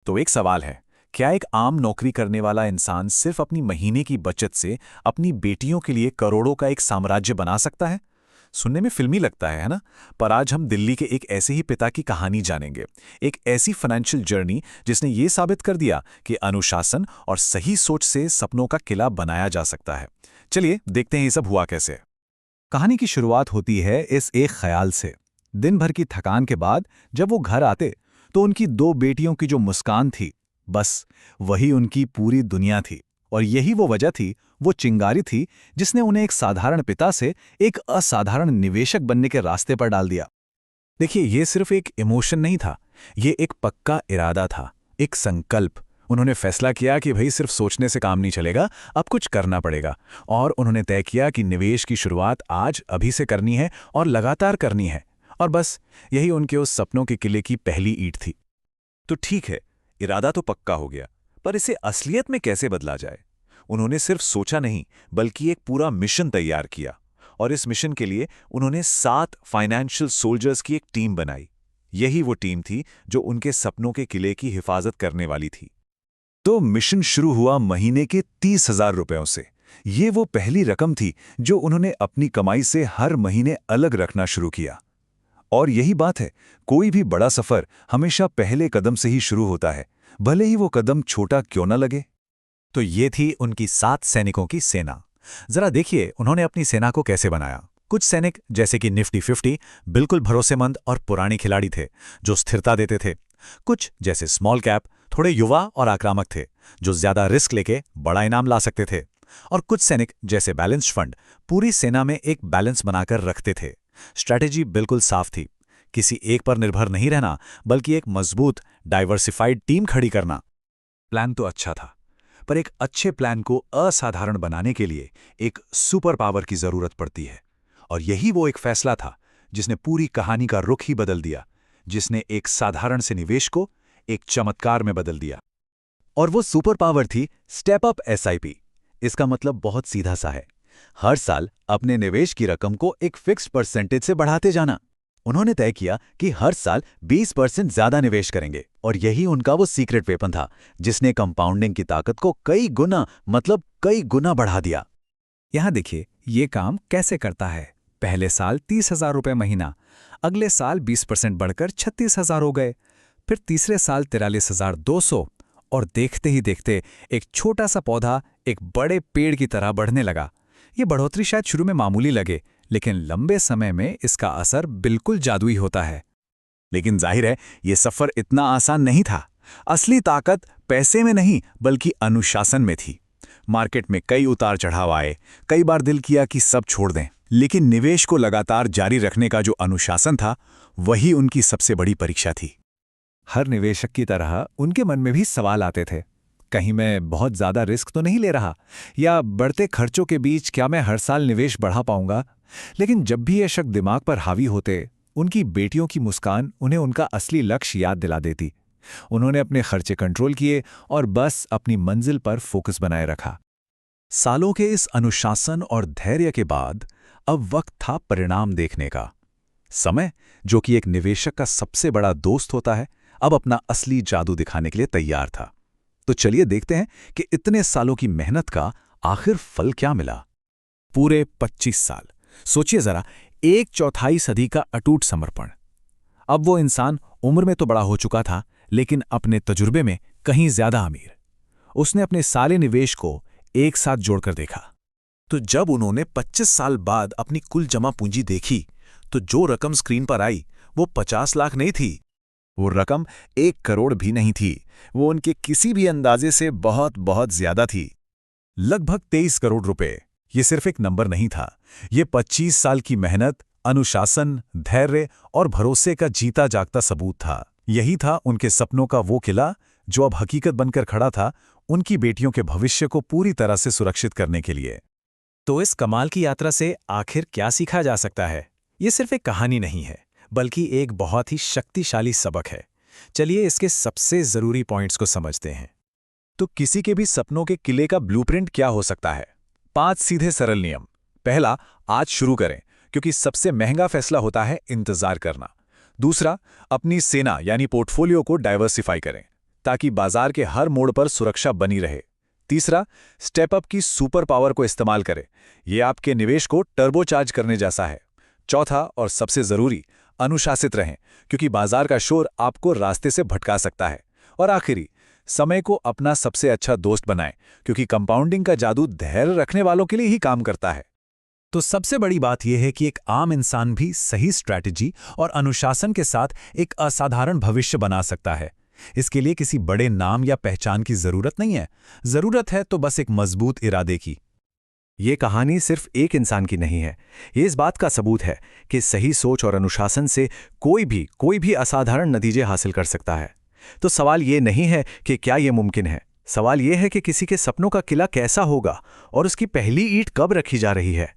तो एक सवाल है, क्या एक आम नौकरी करने वाला इंसान सिर्फ अपनी महीने की बचत से अपनी बेटियों के लिए करोड़ों का एक साम्राज्य बना सकता है? सुनने में फिल्मी लगता है ना? पर आज हम दिल्ली के एक ऐसे ही पिता की कहानी जानेंगे। एक ऐसी फाइनेंशियल जर्नी जिसने ये साबित कर दिया कि अनुशासन और सही सोच से सपनों का किला बनाया जा सकता है। चलिए देखते हैं ये सब हुआ कैसे। कहानी की शुरुआत होती है इस एक ख्याल से। दिन भर की थकान के बाद जब वो घर आते तो उनकी दो बेटियों की जो मुस्कान थी, बस वही उनकी पूरी दुनिया थी। और यही वो वजह थी, वो चिंगारी थी जिसने उन्हें एक साधारण पिता से एक असाधारण निवेशक बनने के रास्ते पर डाल दिया। देखिए, ये सिर्फ एक इमोशन नहीं था, ये एक पक्का इरादा था, एक संकल्प। उन्होंने फैसला किया कि भाई सिर्फ सोचने से काम नहीं चलेगा, अब कुछ करना पड़ेगा। और उन्होंने तय किया कि निवेश की शुरुआत आज अभी से करनी है और लगातार करनी है। और बस यही उनके उस सपनों के किले की पहली ईंट थी। तो ठीक है, इरादा तो पक्का हो गया, पर इसे असलियत में कैसे बदला जाए? उन्होंने सिर्फ सोचा नहीं, बल्कि एक पूरा मिशन तैयार किया। और इस मिशन के लिए उन्होंने 7 फाइनेंशियल सोल्जर्स की एक टीम बनाई। यही वो टीम थी जो उनके सपनों के किले की हिफाजत करने वाली थी। तो मिशन शुरू हुआ महीने के 30,000 रुपयों से। ये वो पहली रकम थी जो उन्होंने अपनी कमाई से हर महीने अलग रखना शुरू किया। और यही बात है, कोई भी बड़ा सफर हमेशा पहले कदम से ही शुरू होता है, भले ही वो कदम छोटा क्यों न लगे। तो ये थी उनकी 7 सैनिकों की सेना। जरा देखिए उन्होंने अपनी सेना को कैसे बनाया। कुछ सैनिक जैसे कि निफ्टी 50 बिल्कुल भरोसेमंद और पुराने खिलाड़ी थे, जो स्थिरता देते थे। कुछ जैसे स्मॉल कैप थोड़े युवा और आक्रामक थे, जो ज्यादा रिस्क लेके बड़ा इनाम ला सकते थे। और कुछ सैनिक जैसे बैलेंस फंड पूरी सेना में एक बैलेंस बनाकर रखते थे। स्ट्रैटेजी बिल्कुल साफ थी, किसी एक पर निर्भर नहीं रहना, बल्कि एक मजबूत डाइवर्सिफाइड टीम खड़ी करना। प्लान तो अच्छा था, पर एक अच्छे प्लान को असाधारण बनाने के लिए एक सुपर पावर की जरूरत पड़ती है। और यही वो एक फैसला था जिसने पूरी कहानी का रुख ही बदल दिया, जिसने एक साधारण से निवेश को एक चमत्कार में बदल दिया। और वो सुपर पावर थी स्टेप अप एसआईपी। इसका मतलब बहुत सीधा सा है, हर साल अपने निवेश की रकम को एक फिक्स्ड परसेंटेज से बढ़ाते जाना। उन्होंने तय किया कि हर साल 20% ज्यादा निवेश करेंगे, और यही उनका वो सीक्रेट वेपन था जिसने कंपाउंडिंग की ताकत को कई गुना, मतलब कई गुना बढ़ा दिया। यहां देखिए ये काम कैसे करता है। पहले साल 30,000 रुपये महीना, अगले साल 20% बढ़कर 36,000 हो गए, फिर तीसरे साल 43,200, और देखते ही देखते एक छोटा सा पौधा एक बड़े पेड़ की तरह बढ़ने लगा। ये बढ़ोतरी शायद शुरू में मामूली लगे, लेकिन लंबे समय में इसका असर बिल्कुल जादुई होता है। लेकिन जाहिर है ये सफर इतना आसान नहीं था। असली ताकत पैसे में नहीं, बल्कि अनुशासन में थी। मार्केट में कई उतार चढ़ाव आए, कई बार दिल किया कि सब छोड़ दें, लेकिन निवेश को लगातार जारी रखने का जो अनुशासन था, वही उनकी सबसे बड़ी परीक्षा थी। हर निवेशक की तरह उनके मन में भी सवाल आते थे, कहीं मैं बहुत ज्यादा रिस्क तो नहीं ले रहा, या बढ़ते खर्चों के बीच क्या मैं हर साल निवेश बढ़ा पाऊंगा। लेकिन जब भी ये शक दिमाग पर हावी होते, उनकी बेटियों की मुस्कान उन्हें उनका असली लक्ष्य याद दिला देती। उन्होंने अपने खर्चे कंट्रोल किए और बस अपनी मंजिल पर फोकस बनाए रखा। सालों के इस अनुशासन और धैर्य के बाद अब वक्त था परिणाम देखने का। समय, जो कि एक निवेशक का सबसे बड़ा दोस्त होता है, अब अपना असली जादू दिखाने के लिए तैयार था। तो चलिए देखते हैं कि इतने सालों की मेहनत का आखिर फल क्या मिला। पूरे 25 साल, सोचिए जरा, 1/4 सदी का अटूट समर्पण। अब वो इंसान उम्र में तो बड़ा हो चुका था, लेकिन अपने तजुर्बे में कहीं ज्यादा अमीर। उसने अपने सारे निवेश को एक साथ जोड़कर देखा। तो जब उन्होंने 25 साल बाद अपनी कुल जमा पूंजी देखी, तो जो रकम स्क्रीन पर आई वो 50 लाख नहीं थी। वो रकम 1 करोड़ भी नहीं थी। वो उनके किसी भी अंदाजे से बहुत बहुत ज्यादा थी। लगभग 23 करोड़ रुपए। ये सिर्फ एक नंबर नहीं था, ये 25 साल की मेहनत, अनुशासन, धैर्य और भरोसे का जीता जागता सबूत था। यही था उनके सपनों का वो किला जो अब हकीकत बनकर खड़ा था, उनकी बेटियों के भविष्य को पूरी तरह से सुरक्षित करने के लिए। तो इस कमाल की यात्रा से आखिर क्या सीखा जा सकता है? ये सिर्फ एक कहानी नहीं है, बल्कि एक बहुत ही शक्तिशाली सबक है। चलिए इसके सबसे जरूरी पॉइंट्स को समझते हैं। तो किसी के भी सपनों के किले का ब्लूप्रिंट क्या हो सकता है? 5 सीधे सरल नियम। पहला, आज शुरू करें, क्योंकि सबसे महंगा फैसला होता है इंतजार करना। दूसरा, अपनी सेना यानी पोर्टफोलियो को डाइवर्सिफाई करें। ताकि बाजार के हर मोड़ पर सुरक्षा बनी रहे। तीसरा, स्टेप अप की सुपर पावर को इस्तेमाल करें। यह आपके निवेश को टर्बोचार्ज करने जैसा है। चौथा और सबसे जरूरी, अनुशासित रहें, क्योंकि बाजार का शोर आपको रास्ते से भटका सकता है। और आखिरी, समय को अपना सबसे अच्छा दोस्त बनाएं, क्योंकि कंपाउंडिंग का जादू धैर्य रखने वालों के लिए ही काम करता है। तो सबसे बड़ी बात यह है कि एक आम इंसान भी सही स्ट्रैटेजी और अनुशासन के साथ एक असाधारण भविष्य बना सकता है। इसके लिए किसी बड़े नाम या पहचान की जरूरत नहीं है। जरूरत है तो बस एक मजबूत इरादे की। ये कहानी सिर्फ एक इंसान की नहीं है। ये इस बात का सबूत है कि सही सोच और अनुशासन से कोई भी असाधारण नतीजे हासिल कर सकता है। तो सवाल ये नहीं है कि क्या ये मुमकिन है, सवाल ये है कि किसी के सपनों का किला कैसा होगा और उसकी पहली ईंट कब रखी जा रही है।